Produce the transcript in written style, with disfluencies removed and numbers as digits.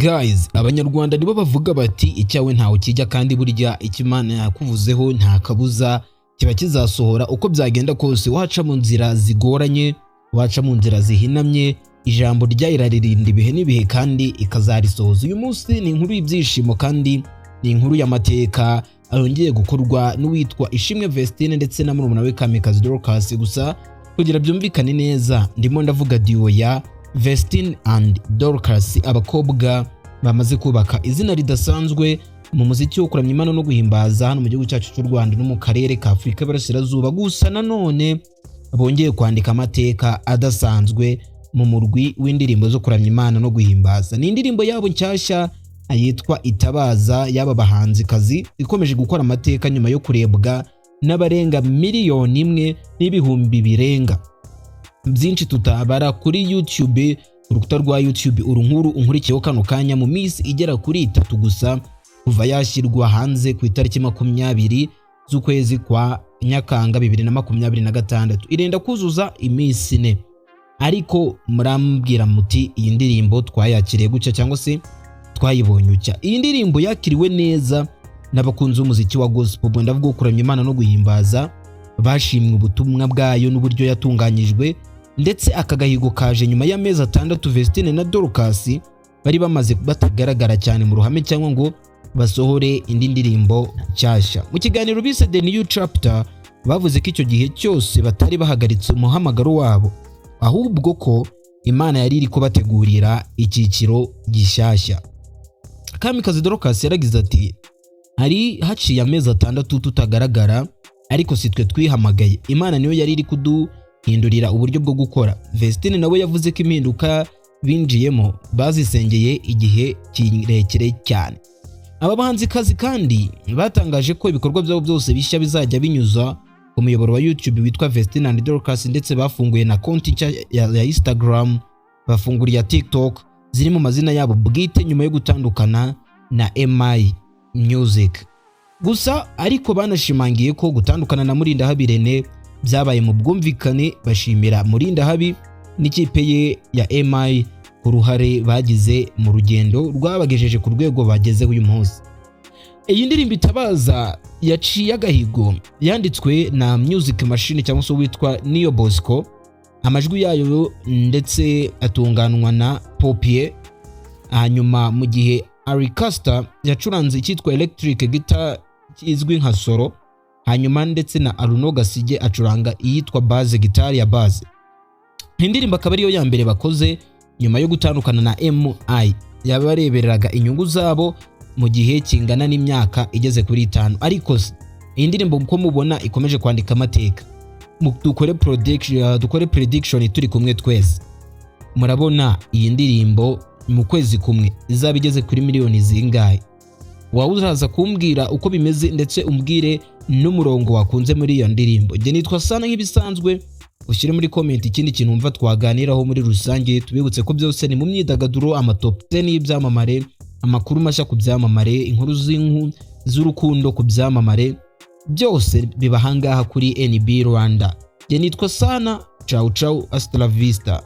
Guys, abanyarwanda nibo bavuga bati icyawe ntawe kijya kandi burya ikimana yakuvuzeho nta kabuza kiba kizasohora uko byagenda kose. Waca mu nzira zigoranye, waca mu nzira zihinamye, ijambo ryayiraririnda ibihe n'ibihe kandi ikazarisohoza. Uyu munsi ni inkuru y'ibyishimo kandi ni inkuru y'amateka yongeye gukorwa n'uwitwa Ishimwe Vestine ndetse na murumuna we Kamikazi Dorcas. Gusa kugira byumvikane neza ndimo ndavuga duo ya Vestine and Dorcas, abakobwa bamaze kubaka izina ridasanzwe mu muziki wo kuramya Imana no guhimbaza hano mu gihugu cyacu cy'u Rwanda no mu karere ka Afurika y'Iburasirazuba. Gusa nanone bongeye kwandika amateka adasanzwe mu murwi w'indirimbo zo kuramya Imana no guhimbaza. Ni indirimbo yabo nshyashya yitwa Itabaza y'aba bahanzikazi ikomeje gukora amateka nyuma yo kurebwa n'abarenga miliyoni imwe n'ibihumbi birenga byinshi tutabara kuri YouTube. Urukuta rwa YouTube urunkuru unkurikiyeho kano kanya mu minsi igera kuri 3 gusa kuva yashyirwa hanze ku itariki 20 z'ukwezi kwa Nyakanga 2026, irenda kuzuza iminsi 4. Ariko murambwira muti iyi ndirimbo twayakiriye gucya cyangwa se twayibonye ucya? Iyi ndirimbo yakiriwe neza n'abakunzi b'umuziki wa gospel, bwo ndavuga kuramya Imana no guhimbaza. Bashimwe ubutumwa bwayo n'uburyo yatunganyijwe, ndetse akagahigo kaje nyuma y'amezi 6 Vestine na Dorcas bari bamaze batagaragara cyane mu ruhame cyangwa ngo basohore indi ndirimbo nshyashya. Mu kiganiro bise The New Chapter bavuze ko icyo gihe cyose batari bahagaritse umuhamagaro wabo, ahubwo ko Imana yari iri kubategurira icyiciro gishyashya. Kamikazi Dorcas yaragize ati, hari haciye amezi 6 tutagaragara, ariko sitwe twihamagaye, Imana niyo yari iri kuduhindurira uburyo bwo gukora. Vestine nawe yavuze ko impinduka binjiyemo bazisengeye igihe kirekire cyane. Aba bahanzikazi kandi batangaje ko ibikorwa byabo byose bishya bizajya binyuza ku muyoboro wa YouTube witwa Vestine and Dorcas, ndetse bafunguye na konti nshya ya Instagram, bafunguriye TikTok ziri mu mazina yabo bwite nyuma yo gutandukana na MI Music. Gusa ariko banashimangiye ko gutandukana na Murindahabi Rene byabaye mu bwumvikane, bashimira Murindahabi n'ikipe ye ya MI ku ruhare bagize mu rugendo rwabagejeje ku rwego bagezeho uyu munsi. Iyi ndirimbo Itabaza yaciye agahigo yanditswe na Music Machine cyangwa se witwa Neo Bosco, amajwi yayo ndetse atunganwa na Popier. Hanyuma mu gihe Aricasta yacuranze icyitwa electric guitar izwi nka solo, hanyuma ndetse na Aruno Gasige acuranga iyitwa bass guitar ya bass. Indirimbo akaba ariyo ya mbere bakoze nyuma yo gutandukana na MI yabarebereraga inyungu zabo mu gihe kingana n'imyaka igeze kuri 5. Ariko indirimbo uko mubona ikomeje kwandika amateka. Dukore prediction turi kumwe twese. Murabona iyi ndirimbo mu kwezi kumwe izaba igeze kuri miliyoni zingahe? Wawe uraza kumbwira uko bimeze ndetse umbwire n'umurongo wakunze muri iyo ndirimbo. Je nitwa Sana nk'ibisanzwe, ushyire muri comment ikindi kintu umva twaganiraho muri rusange. Tubibutse ko byose ni mu myidagaduro, amatop 10 y'ibyamamare, amakuru mashya ku byamamare, inkuru z'urukundo ku byamamare, byose bibahangaha kuri NB Rwanda. Je nitwa Sana, ciao ciao, hasta la vista.